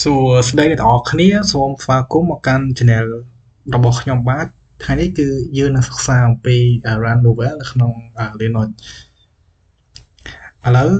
សួស្តីអ្នកទាំងអស់គ្នាសូមស្វាគមន៍មកកាន់ channel របស់ខ្ញុំបាទថ្ងៃនេះគឺយើងនឹងសិក្សាអំពី run novel នៅក្នុង Linux ឥឡូវ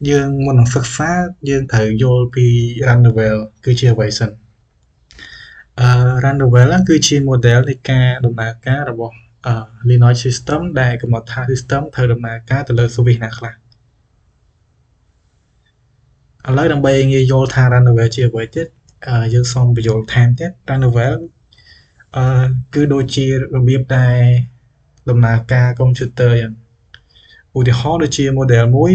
យើងមុននឹងសិក្សាយើងត្រូវយល់ពី run novel គឺជាអ្វីសិនrun novel គឺជា model នៃការដំណើរការរបស់ Linux system ដែលកំណត់ថា system ត្រូវដំណើរការទៅលើ service ណាខ្លះឥឡូវដើម្បីងាយយល់ថា run novel ជាអ្វីទៀតយើងសូមបញ្យល់ថែមទៀត run novel គឺដូចជារបៀបដែលដំណើរការកុំព្យូទ័រយ៉ាងឧទាហរណ៍ដូចជា model មួយ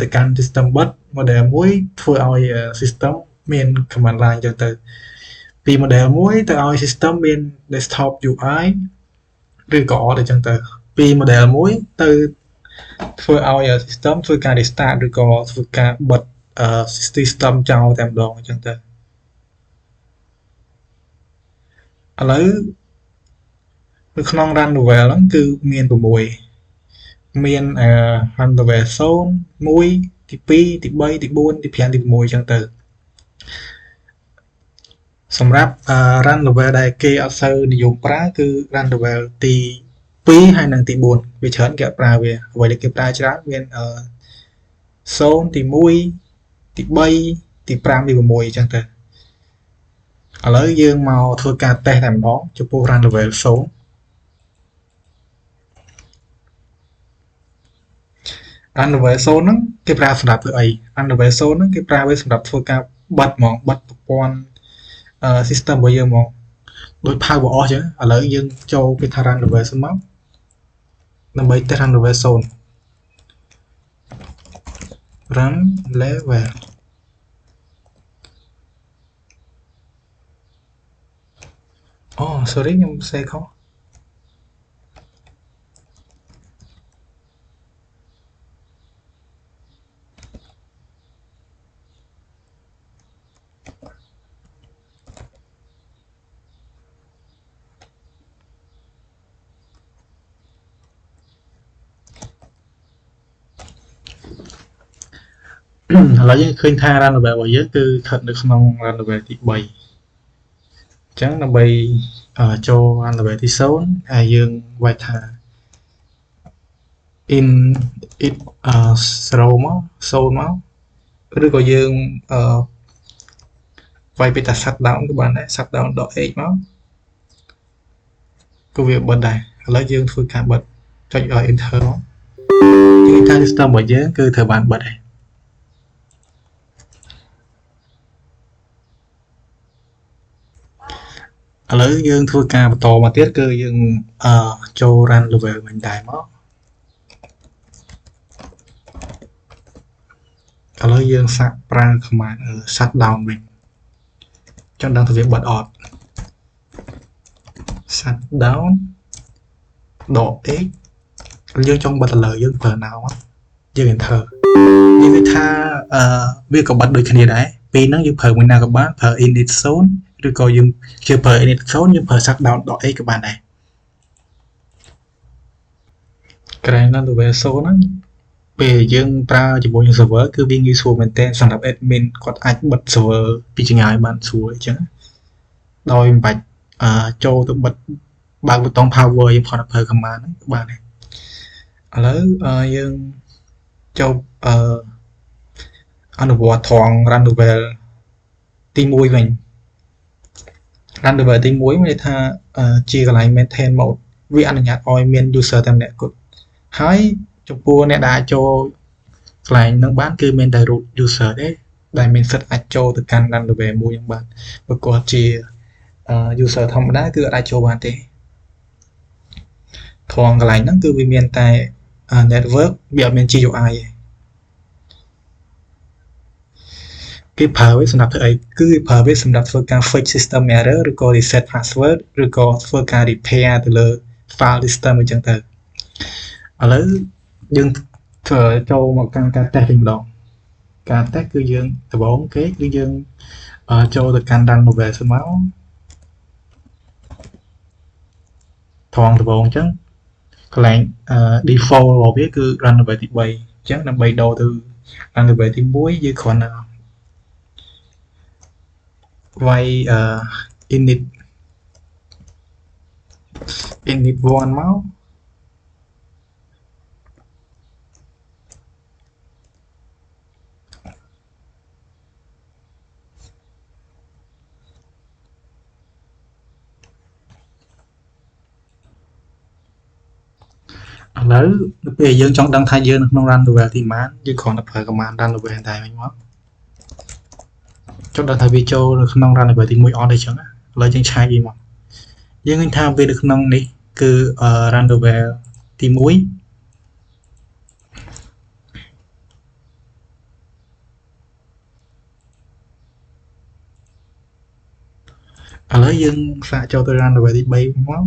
ទៅកាន់ system bus model មួយធ្វើឲ្យ system មាន command line ចឹងទៅពី model មួយទៅឲ្យ system មាន desktop UI ឬក៏អត់អញ្ចឹងទៅពី model មួយទៅធ្វើឲ្យ system ធ្វើការ restart ឬក៏ធ្វើការបិទ system ចោលតែម្ដងអញ្ចឹងទៅឥឡូវនៅក្នុង run novel ហ្នឹងគឺមាន6មាន run novel 0 1ទី2ទី3ទី4ទី5ទី6អញ្ចឹងទៅសម្រាប់ run novel ដែលគេអត់សូវនិយមប្រើគឺ run novel ទី2ហើយនិងទី4វាច្រើនគេអត់ប្រើវាអ្វីដែលគេប្រើច្រើនមាន0ទី1ទី3ទី5ទី6អញ្ចឹងទៅឥឡូវយើងមកធ្វើការតេស្តតែម្ដងចំពោះ run novel 0run novel 0ហ្នឹងគេប្រើសម្រាប់ធ្វើអី run novel 0ហ្នឹងគេប្រើវាសម្រាប់ធ្វើការបិទហ្មងបិទប្រព័ន្ធsystem របស់យើងហ្មងដូច power off អញ្ចឹងឥឡូវយើងចូលគេថា run novel 0មកដើម្បីតេស្ត run novel 0 run level sorry ខ្ញុំសេខុសឥឡូវយើងឃើញថា run novel របស់យើងគឺស្ថិតនៅក្នុង run novel ទី3អញ្ចឹងដើម្បីចូល run novel ទី0ហើយយើងវាយថា in it 0មក0មកឬក៏យើងវាយពីតា shutdown ក៏បានដែរ shutdown.h មកក៏វាបិទដែរឥឡូវយើងធ្វើការបិទចុចឲ្យ enter មកនិយាយថា system របស់យើងគឺត្រូវបានបិទហើយឥឡូវយើងធ្វើការបន្តមកទៀតគឺយើងចូល run level វិញដែរមកឥឡូវយើងសាកប្រើ command shutdown វិញចង់ដឹងថាវាបិទអត់ shutdown .h យើងចង់បិទឥឡូវយើងប្រើ now យើង enter និយាយថាវាក៏បិទដូចគ្នាដែរពីរហ្នឹងយើងប្រើមួយណាក៏បានប្រើ init zone ឬក៏យើងជឿប្រើ init zone យើងប្រើ shutdown.h ក៏បានដែរក្រែង run level 0ហ្នឹងពេលយើងប្រើជាមួយនឹង server គឺវាងាយស្រួលមែនទែនសម្រាប់ admin គាត់អាចបិទ server ពីចម្ងាយបានស្រួលអញ្ចឹងដោយមិនបាច់ចូលទៅបិទបើកប៊ូតុង power យើងគ្រាន់តែប្រើ command ហ្នឹងបានដែរឥឡូវយើងចូលអនុវត្តត្រង់ run level ទី1វិញ run level ទី1មានន័យថាជាកន្លែង maintain mode វាអនុញ្ញាតឲ្យមាន user តែម្នាក់គត់ហើយចំពោះអ្នកដែលចូលកន្លែងហ្នឹងបានគឺមានតែ root user ទេដែលមានសិទ្ធិអាចចូលទៅកាន់ run level 1ហ្នឹងបានបើគាត់ជា user ធម្មតាគឺអាចចូលបានទេត្រង់កន្លែងហ្នឹងគឺវាមានតែ network វាអត់មាន GUI ទេគេប្រើវាសម្រាប់ធ្វើអីគឺគេប្រើវាសម្រាប់ធ្វើការ fix system error ឬក៏ reset password ឬក៏ធ្វើការ repair ទៅលើ file system អញ្ចឹងទៅឥឡូវយើងធ្វើចូលមកកាន់ការ test វិញម្ដងការ test គឺយើងដំបូងគេគឺយើងចូលទៅកាន់ run novel ទៅមកត្រង់ដំបូងអញ្ចឹងកន្លែង default របស់វាគឺ run novel ទី3អញ្ចឹងដើម្បីដូរទៅ run novel ទី1យើងគ្រាន់តែ វាយinit init one មកឥឡូវពេលយើងចង់ដឹងថាយើងនៅក្នុង run level ទីប៉ុន្មានយើងគ្រាន់តែប្រើ command run level តែវិញមកចុះដល់ថាវាចូលនៅក្នុង run level ទី1អត់ទេចឹងឥឡូវយើងឆែកវាមកយើងឃើញថាវានៅក្នុងនេះគឺ run level ទី1ឥឡូវយើងសាកចូលទៅ run level ទី3មក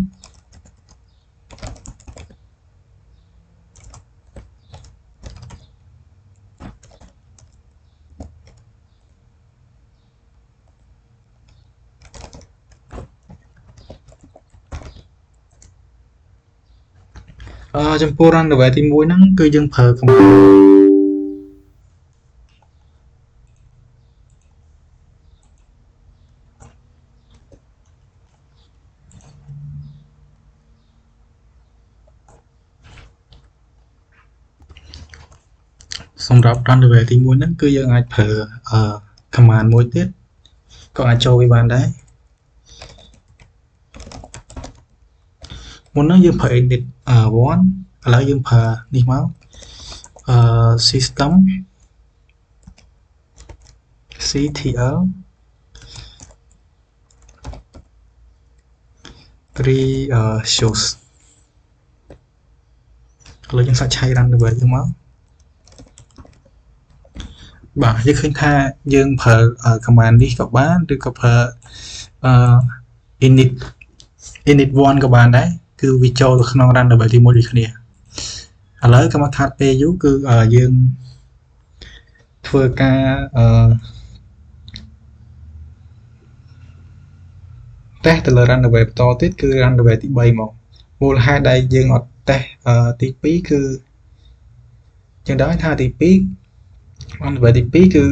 ចំពោះ run level ទី1ហ្នឹងគឺយើងប្រើ command សម្រាប់ run level ទី1ហ្នឹងគឺយើងអាចប្រើ command មួយទៀតក៏អាចចូលវាបានដែរមុនហ្នឹងយើងប្រើ edit one ឥឡូវយើងប្រើនេះមកsystem ctl shows ឥឡូវយើងសាកឆែក run level យើងមកបាទយើងឃើញថាយើងប្រើ command នេះក៏បានឬក៏ប្រើ init one ក៏បានដែរគឺវាចូលទៅក្នុង run level ទី1ដូចគ្នាឥឡូវក៏មកខាត់ពេលយូរគឺយើងធ្វើការតេស្តទៅលើ run level បន្តទៀតគឺ run level ទី3មកមូលហេតុដែលយើងអត់តេស្តទី2គឺយើងដឹងថាទី2 run level ទី2គឺ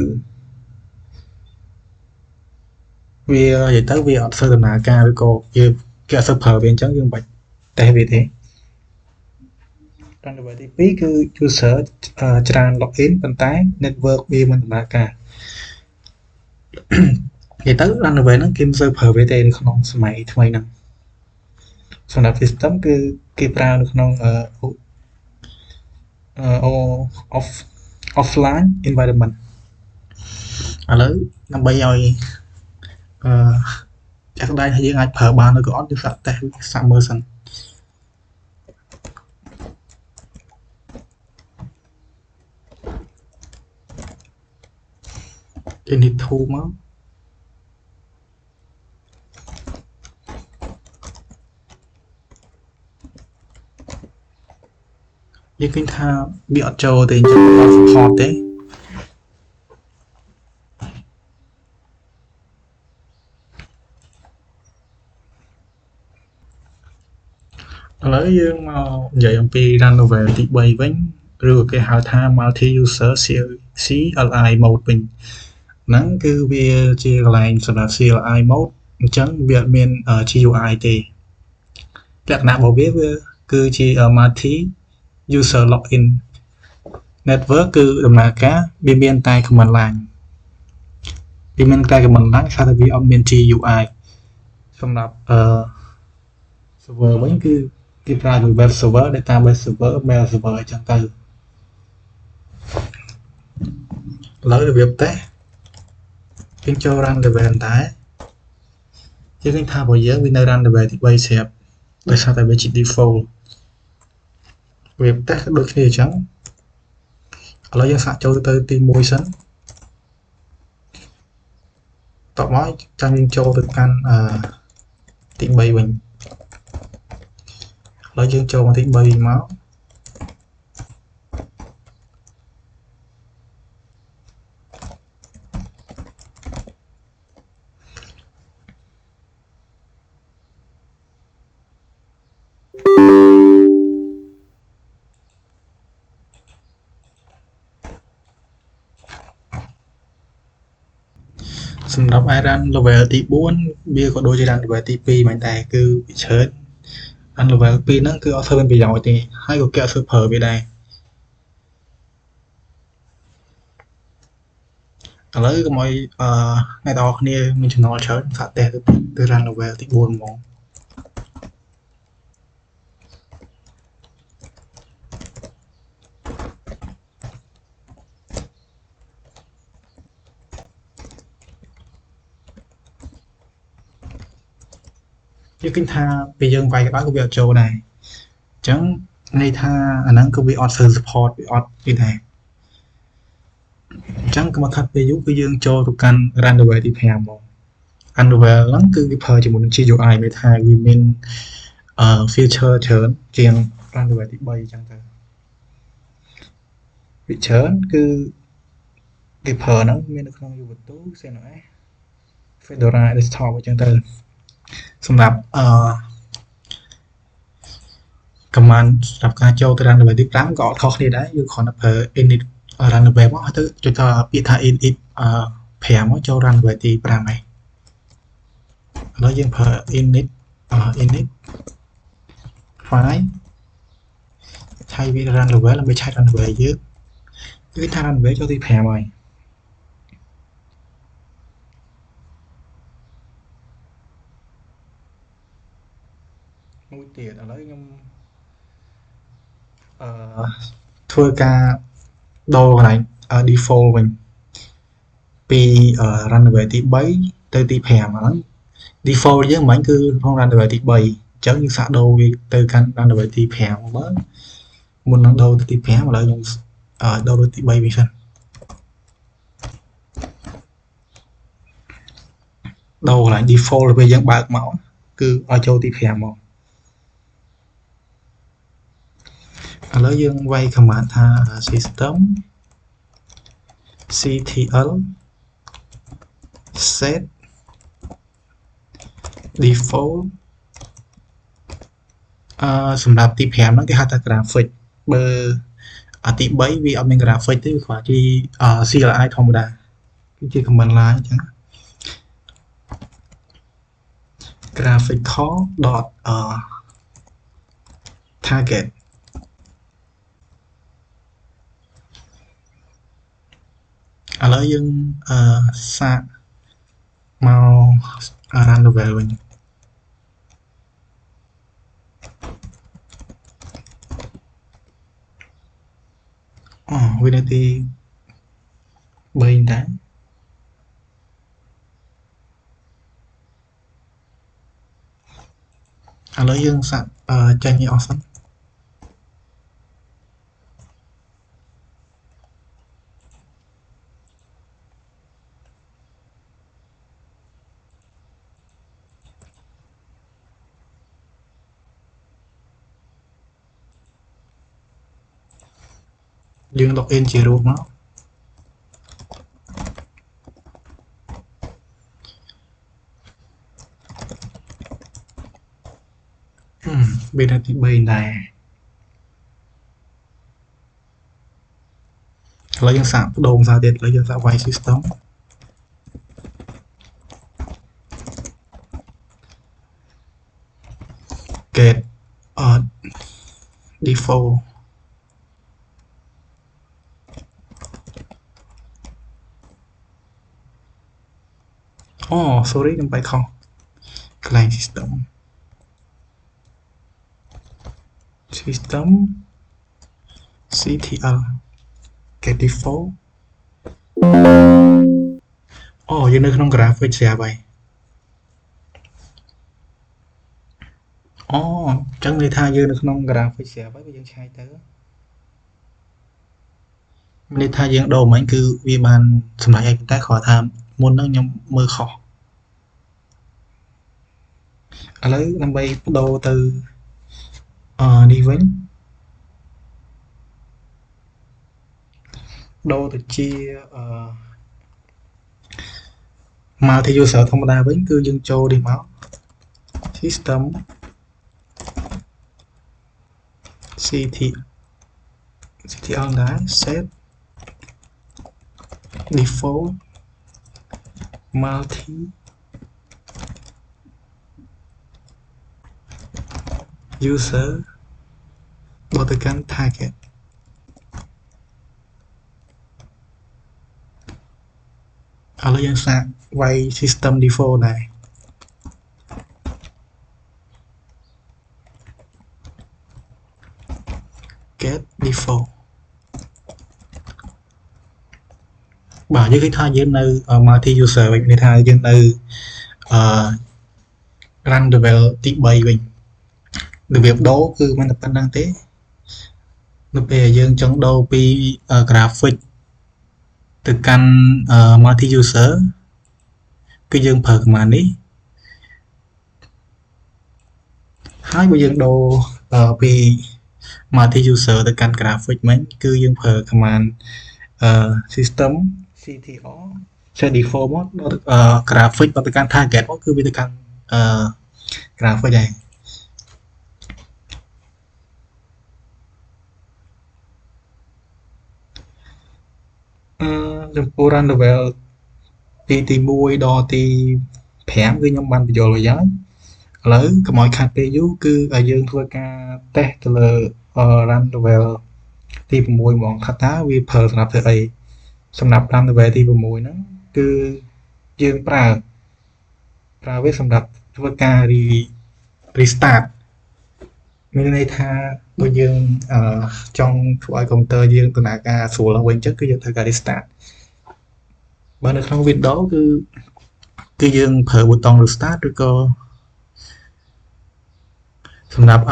វានិយាយទៅវាអត់សូវដំណើរការឬក៏យើងគេអត់សូវប្រើវាអញ្ចឹងយើងមិនបាច់តេស្តវាទេ run level ទី2គឺ user ច្រើន login ប៉ុន្តែ network វាមិនដំណើរការនិយាយទៅ run level ហ្នឹងគេមិនសូវប្រើវាទេនៅក្នុងសម័យថ្មីហ្នឹងសម្រាប់ system គឺគេប្រើនៅក្នុងoffline environment ឥឡូវដើម្បីឲ្យចាក់ស្ដែងថាយើងអាចប្រើបានឬក៏អត់យើងសាកតេស្តសាកមើលសិនinit 2មកយើងឃើញថាវាអត់ចូលទេអញ្ចឹងអត់ support ទេឥឡូវយើងមកនិយាយអំពី run level ទី3វិញឬក៏គេហៅថា multi user CLI mode វិញហ្នឹងគឺវាជាកន្លែងសម្រាប់ CLI mode អញ្ចឹងវាអត់មាន GUI ទេលក្ខណៈរបស់វាគឺជា multi user login network គឺដំណើរការវាមានតែ command line វាមានតែ command line ថាវាអត់មាន GUI សម្រាប់server វិញគឺគេប្រើ web server database server mail server អញ្ចឹងទៅឥឡូវរបៀបតេស្តយើងចូល run level ដែរយើងឃើញថារបស់យើងវានៅ run level ទី3ស្រាប់ដោយសារតែវាជា default របៀបតេស្តក៏ដូចគ្នាអញ្ចឹងឥឡូវយើងសាកចូលទៅទី1សិនតបមកចាំយើងចូលទៅកាន់ទី3វិញឥឡូវយើងចូលមកទី3មក សម្រាប់ iron level ទី4វាក៏ដូចជា iron level ទី2មិនដែរគឺវាច្រើន iron level 2ហ្នឹងគឺអត់ធ្វើមានប្រយោជន៍ទេហើយក៏គេអត់ធ្វើប្រើវាដែរឥឡូវកុំឲ្យអ្នកនរគ្នាមានចំណល់ច្រើនសាក់តេទៅ iron level ទី4ហ្មងយើងឃើញថាពេលយើងវាយក្តៅក៏វាអត់ចូលដែរអញ្ចឹងន័យថាអាហ្នឹងគឺវាអត់ធ្វើ support វាអត់នេះដែរអញ្ចឹងក៏មកថាពេលយូរគឺយើងចូលទៅកាន់ run level ទី5ហ្មង run level ហ្នឹងគឺវាប្រើជាមួយនឹង GUI មានថាវាមានfeature ច្រើនជាង run level ទី3អញ្ចឹងទៅវាច្រើនគឺគេប្រើហ្នឹងមាននៅក្នុង Ubuntu CentOS Fedora Desktop អញ្ចឹងទៅសម្រាប់command សម្រាប់ការចូលទៅ run level ទី5ក៏អត់ខុសគ្នាដែរយើងគ្រាន់តែប្រើ init run level មកហើយទៅចុចថាពាក្យថា init 5មកចូល run level ទី5ហើយឥឡូវយើងប្រើ init file ឆៃវា run level ដើម្បីឆៃ run level យើងគឺថា run level ចូលទី5ហើយមួយទៀតឥឡូវខ្ញុំធ្វើការដូរកន្លែង default វិញពី run level ទី3ទៅទី5ហ្នឹង default យើងមិញគឺក្នុង run level ទី3អញ្ចឹងយើងសាកដូរវាទៅកាន់ run level ទី5មើលមុននឹងដូរទៅទី5ឥឡូវខ្ញុំដូរទៅទី3វិញសិនដូរកន្លែង default ពេលយើងបើកមកគឺឲ្យចូលទី5មកឥឡូវយើងវាយ command ថា system ctl set default សម្រាប់ទី5ហ្នឹងគេហៅថា graphic បើទី3វាអត់មាន graphic ទេវាគ្រាន់ជា CLI ធម្មតាគឺជា command line អញ្ចឹង graphical target ឥឡូវយើងសាកមក run level វិញវានៅទី3ដែរឥឡូវយើងសាកចេញឲ្យអស់សិនយើង login ជារូបមកវានៅទី3ដែរឥឡូវយើងសាកបដូរភាសាទៀតឥឡូវយើងសាកវាយ system get default sorry ខ្ញុំបែកខុសកន្លែង system ctl get default យើងនៅក្នុង graphic ស្រាប់ហើយអញ្ចឹងន័យថាយើងនៅក្នុង graphic ស្រាប់ហើយយើងឆាយទៅន័យថាយើងដូរមិញគឺវាបានសម្រេចហើយតែគ្រាន់ថាមុនហ្នឹងខ្ញុំមើលខុសឥឡូវដើម្បីបដូរទៅនេះវិញដូរទៅជាmulti user ធម្មតាវិញគឺយើងចូលនេះមក system ctl ដែរ set default multi user បកទៅកាន់ target ឥឡូវយើងសាកវាយ system default ដែរ get default បាទយើងឃើញថាយើងនៅ multi user វិញន័យថាយើងនៅrun level ទី3វិញរបៀបដូរគឺមិនតែប៉ុណ្្នឹងទេនៅពេលយើងចង់ដូរពី graphic ទៅកាន់ multi user គឺយើងប្រើ command នេះហើយបើយើងដូរពី multi user ទៅកាន់ graphic វិញគឺយើងប្រើ command system ctr set default មកដល់ graphic មកទៅកាន់ target មកគឺវាទៅកាន់ graphic ដែរចំពោះ run level ទី1ដល់ទី5គឺខ្ញុំបានបញ្យល់ហើយឥឡូវកុំឲ្យខាត់ពេលយូរគឺឲ្យយើងធ្វើការ test ទៅលើ run level ទី6ហ្មងថាតើវាប្រើសម្រាប់ធ្វើអីសម្រាប់ run level ទី6ហ្នឹងគឺយើងប្រើវាសម្រាប់ធ្វើការ restart មានន័យថាដូចយើងចង់ធ្វើឲ្យកុំព្យូទ័រយើងដំណើរការស្រួលឡើងវិញអញ្ចឹងគឺយើងធ្វើការ restart បើនៅក្នុង Windows គឺយើងប្រើប៊ូតុង restart ឬក៏សម្រាប់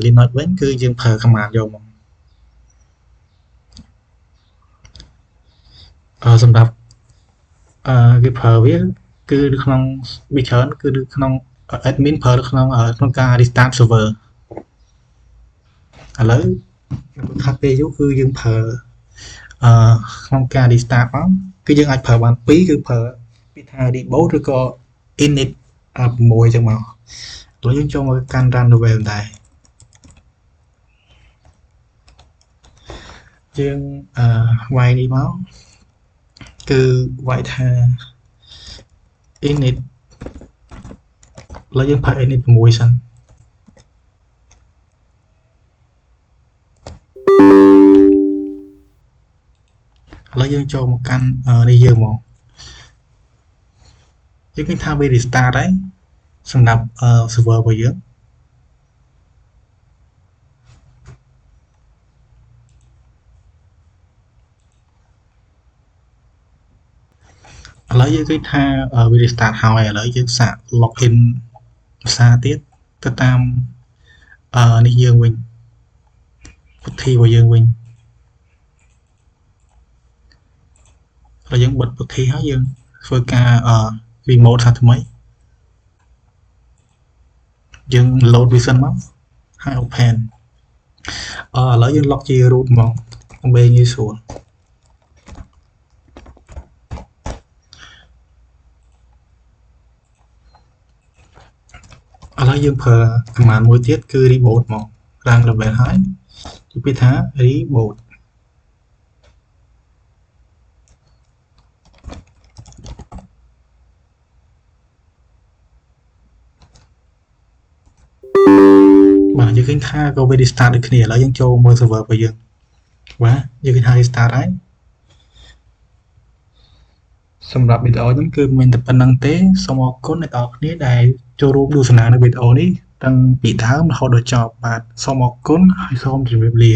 Linux វិញគឺយើងប្រើ command យកមកសម្រាប់គេប្រើវាគឺនៅក្នុងវាច្រើនគឺនៅក្នុង admin ប្រើនៅក្នុងការ restart server ឥឡូវខាត់ពេលយូរគឺយើងប្រើក្នុងការ restart មកគឺយើងអាចប្រើបាន2គឺប្រើពីថា reboot ឬក៏ init 6អញ្ចឹងមកឥឡូវយើងចូលមកកាន់ run level ដែរយើងវាយនេះមកគឺវាយថា init ឥឡូវយើងប្រើ init 6សិនឥឡូវយើងចូលមកកាន់នេះយើងមកយើងឃើញថាវា restart ហើយសម្រាប់ server របស់យើងឥឡូវយើងឃើញថាវា restart ហើយឥឡូវយើងសាក login ភាសាទៀតទៅតាមនេះយើងវិញវិធីរបស់យើងវិញឥឡូវយើងបិទវិធីហើយយើងធ្វើការ remote ថាថ្មីយើង load វាសិនមកហើយ open ឥឡូវយើង log ជា root មកដើម្បីងាយស្រួលឥឡូវយើងប្រើ command មួយទៀតគឺ reboot មក run level ហើយនិយាយថា reboot បាទយើងឃើញថាក៏វា restart ដូចគ្នាឥឡូវយើងចូលមើល server របស់យើងបាទយើងឃើញថា restart ហើយសម្រាប់វីដេអូនេះគឺមានតែប៉ុណ្្នឹងទេសូមអរគុណអ្នកនរគ្នាដែលចូលរួមទស្សនានៅវីដេអូនេះតាំងពីដើមរហូតដល់ចប់បាទសូមអរគុណហើយសូមជម្រាបលា